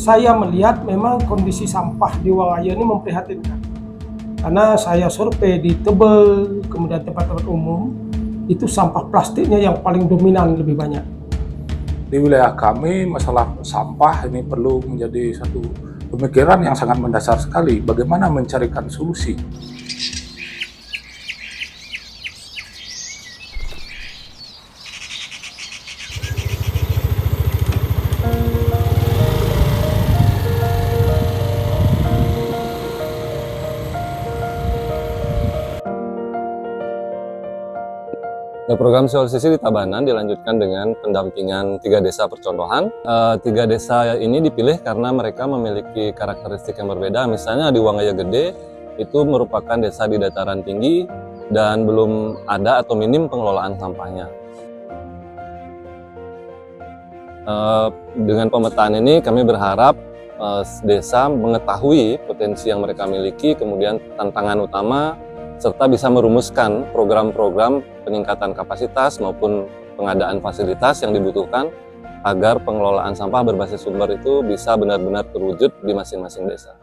saya melihat memang kondisi sampah di Wangaya ini memprihatinkan. Karena saya survei di Tebel, kemudian tempat-tempat umum, itu sampah plastiknya yang paling dominan lebih banyak. Di wilayah kami, masalah sampah ini perlu menjadi satu pemikiran yang sangat mendasar sekali. Bagaimana mencarikan solusi. Program Solusi di Tabanan dilanjutkan dengan pendampingan 3 desa percontohan. 3 desa ini dipilih karena mereka memiliki karakteristik yang berbeda. Misalnya di Wangaya Gede itu merupakan desa di dataran tinggi dan belum ada atau minim pengelolaan sampahnya. Dengan pemetaan ini kami berharap desa mengetahui potensi yang mereka miliki, kemudian tantangan utama, serta bisa merumuskan program-program peningkatan kapasitas maupun pengadaan fasilitas yang dibutuhkan agar pengelolaan sampah berbasis sumber itu bisa benar-benar terwujud di masing-masing desa.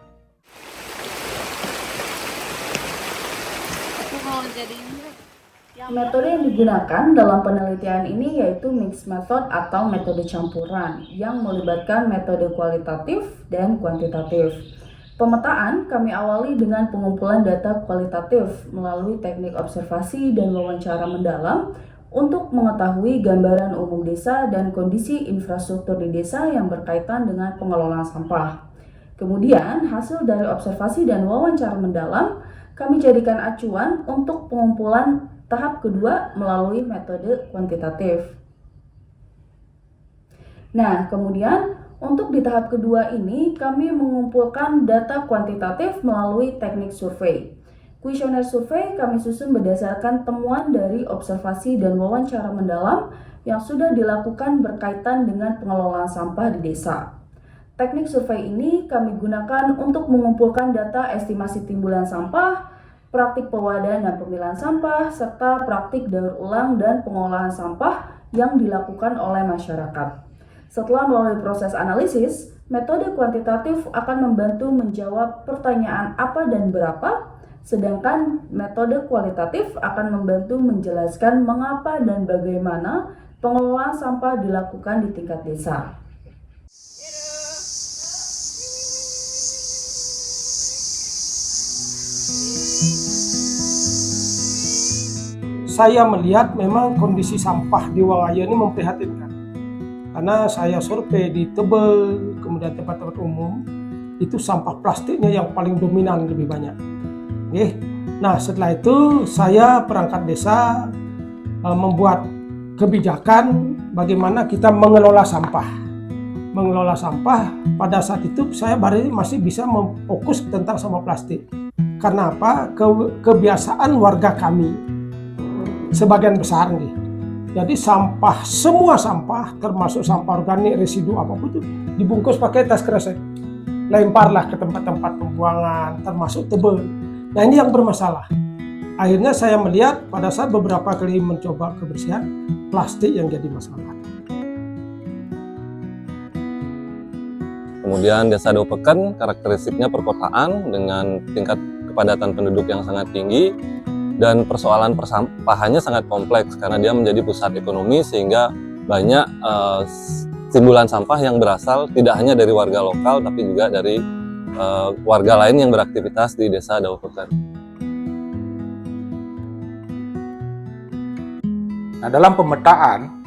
Metode yang digunakan dalam penelitian ini yaitu mixed method atau metode campuran yang melibatkan metode kualitatif dan kuantitatif. Pemetaan kami awali dengan pengumpulan data kualitatif melalui teknik observasi dan wawancara mendalam untuk mengetahui gambaran umum desa dan kondisi infrastruktur di desa yang berkaitan dengan pengelolaan sampah. Kemudian, hasil dari observasi dan wawancara mendalam kami jadikan acuan untuk pengumpulan tahap kedua melalui metode kuantitatif. Nah, kemudian untuk di tahap kedua ini, kami mengumpulkan data kuantitatif melalui teknik survei. Kuesioner survei kami susun berdasarkan temuan dari observasi dan wawancara mendalam yang sudah dilakukan berkaitan dengan pengelolaan sampah di desa. Teknik survei ini kami gunakan untuk mengumpulkan data estimasi timbulan sampah, praktik pewadaan dan pemilahan sampah, serta praktik daur ulang dan pengolahan sampah yang dilakukan oleh masyarakat. Setelah melalui proses analisis, metode kuantitatif akan membantu menjawab pertanyaan apa dan berapa, sedangkan metode kualitatif akan membantu menjelaskan mengapa dan bagaimana pengelolaan sampah dilakukan di tingkat desa. Saya melihat memang kondisi sampah di Wangaya ini memprihatinkan. Karena saya survei di Tebel, kemudian tempat-tempat umum, itu sampah plastiknya yang paling dominan lebih banyak. Nah, setelah itu saya perangkat desa membuat kebijakan bagaimana kita mengelola sampah. Mengelola sampah pada saat itu saya baru masih bisa memfokus tentang sampah plastik. Karena apa? Kebiasaan warga kami sebagian besar nih. Jadi sampah, semua sampah termasuk sampah organik, residu apapun itu dibungkus pakai tas kresek. Lemparlah ke tempat-tempat pembuangan termasuk Tebel. Nah, ini yang bermasalah. Akhirnya saya melihat pada saat beberapa kali mencoba kebersihan, plastik yang jadi masalah. Kemudian Desa Daupekan karakteristiknya perkotaan dengan tingkat kepadatan penduduk yang sangat tinggi dan persoalan persampahannya sangat kompleks karena dia menjadi pusat ekonomi sehingga banyak timbulan sampah yang berasal tidak hanya dari warga lokal tapi juga dari warga lain yang beraktivitas di Desa Daupekan. Nah, dalam pemetaan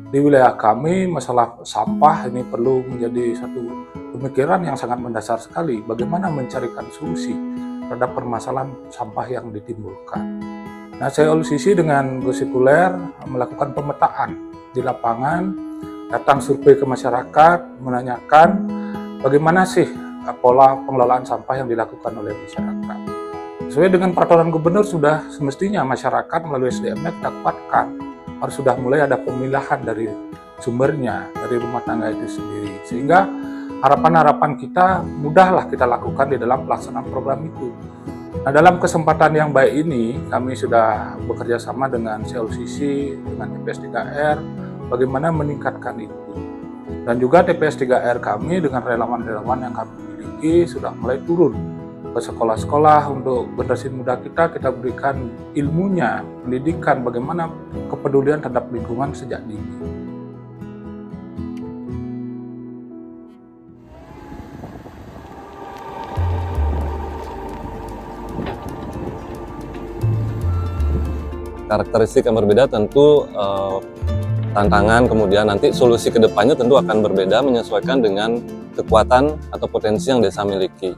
di wilayah kami, masalah sampah ini perlu menjadi satu pemikiran yang sangat mendasar sekali. Bagaimana mencarikan solusi terhadap permasalahan sampah yang ditimbulkan. Nah, saya LCC dengan Gosikuler melakukan pemetaan di lapangan, datang survei ke masyarakat, menanyakan bagaimana sih pola pengelolaan sampah yang dilakukan oleh masyarakat. Sesuai dengan peraturan gubernur sudah semestinya masyarakat melalui SDM-nya kita kuatkan. Harus sudah mulai ada pemilahan dari sumbernya, dari rumah tangga itu sendiri. Sehingga harapan-harapan kita mudahlah kita lakukan di dalam pelaksanaan program itu. Nah, dalam kesempatan yang baik ini, kami sudah bekerja sama dengan CLCC, dengan TPS 3R, bagaimana meningkatkan itu. Dan juga TPS 3R kami dengan relawan-relawan yang kami miliki sudah mulai turun ke sekolah-sekolah untuk generasi muda kita berikan ilmunya, pendidikan, bagaimana kepedulian terhadap lingkungan sejak dini. Karakteristik yang berbeda tentu tantangan, kemudian nanti solusi ke depannya tentu akan berbeda menyesuaikan dengan kekuatan atau potensi yang desa miliki.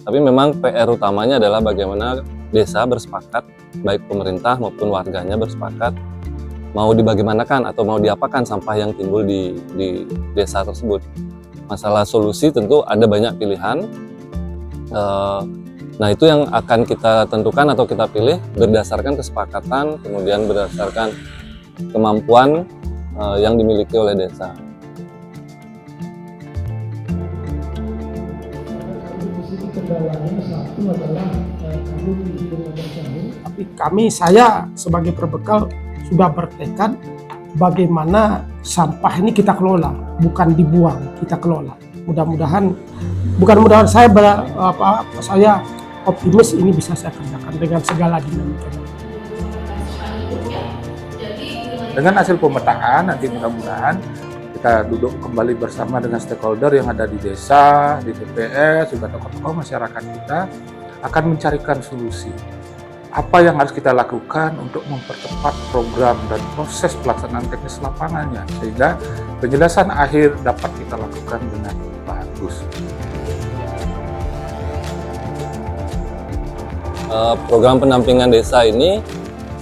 Tapi memang PR utamanya adalah bagaimana desa bersepakat, baik pemerintah maupun warganya bersepakat, mau dibagaimanakan atau mau diapakan sampah yang timbul di desa tersebut. Masalah solusi tentu ada banyak pilihan. Nah, itu yang akan kita tentukan atau kita pilih berdasarkan kesepakatan, kemudian berdasarkan kemampuan yang dimiliki oleh desa. Tapi saya sebagai perbekal sudah bertekad bagaimana sampah ini kita kelola, bukan dibuang, kita kelola. Mudah-mudahan saya optimis ini bisa saya kerjakan dengan segala dinamika. Dengan hasil pemetaan nanti mudah-mudahan kita duduk kembali bersama dengan stakeholder yang ada di desa, di TPS, juga tokoh-tokoh masyarakat kita akan mencarikan solusi. Apa yang harus kita lakukan untuk mempercepat program dan proses pelaksanaan teknis lapangannya sehingga penjelasan akhir dapat kita lakukan dengan bagus. Program pendampingan desa ini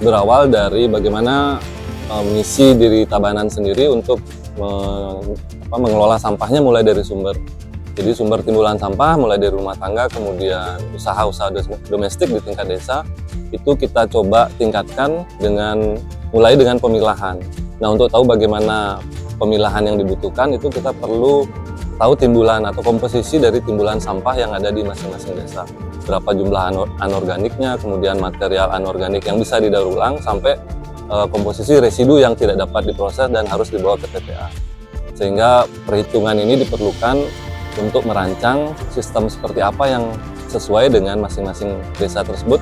berawal dari bagaimana misi diri Tabanan sendiri untuk mengelola sampahnya mulai dari sumber. Jadi sumber timbulan sampah mulai dari rumah tangga, kemudian usaha-usaha domestik di tingkat desa, itu kita coba tingkatkan mulai dengan pemilahan. Nah, untuk tahu bagaimana pemilahan yang dibutuhkan, itu kita perlu tahu timbulan atau komposisi dari timbulan sampah yang ada di masing-masing desa. Berapa jumlah anorganiknya, kemudian material anorganik yang bisa didaur ulang, sampai komposisi residu yang tidak dapat diproses dan harus dibawa ke TPA. Sehingga perhitungan ini diperlukan untuk merancang sistem seperti apa yang sesuai dengan masing-masing desa tersebut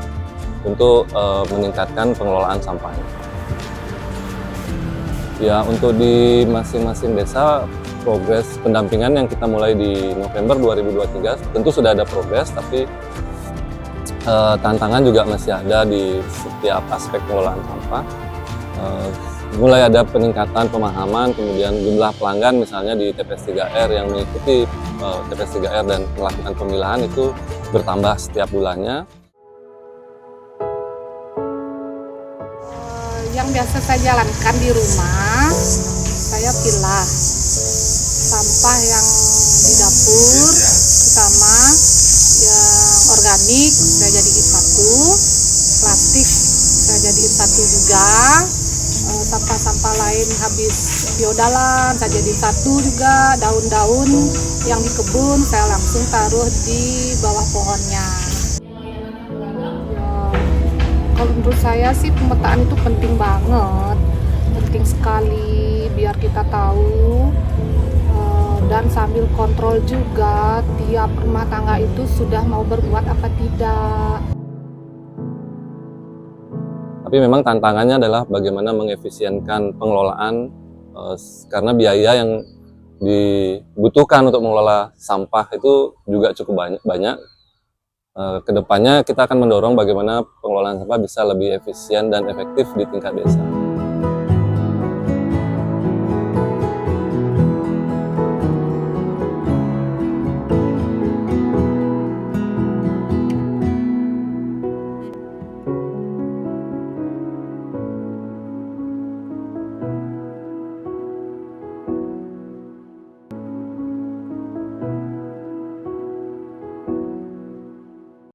untuk meningkatkan pengelolaan sampahnya. Ya, untuk di masing-masing desa, progres pendampingan yang kita mulai di November 2023 tentu sudah ada progres, tapi tantangan juga masih ada di setiap aspek pengelolaan sampah. Mulai ada peningkatan pemahaman, kemudian jumlah pelanggan misalnya di TPS 3R yang mengikuti TPS 3R dan melakukan pemilahan itu bertambah setiap bulannya. Yang biasa saya jalankan di rumah, saya pilah sampah yang di dapur, sama yang organik saya jadiin satu, plastik saya jadiin satu juga, sampah-sampah lain habis biodalan saya jadiin satu juga, daun-daun yang di kebun saya langsung taruh di bawah pohonnya. Kalau menurut saya sih pemetaan itu penting banget, penting sekali biar kita tahu, dan sambil kontrol juga tiap rumah tangga itu sudah mau berbuat apa tidak. Tapi memang tantangannya adalah bagaimana mengefisienkan pengelolaan, karena biaya yang dibutuhkan untuk mengelola sampah itu juga cukup banyak. Kedepannya kita akan mendorong bagaimana pengelolaan sampah bisa lebih efisien dan efektif di tingkat desa.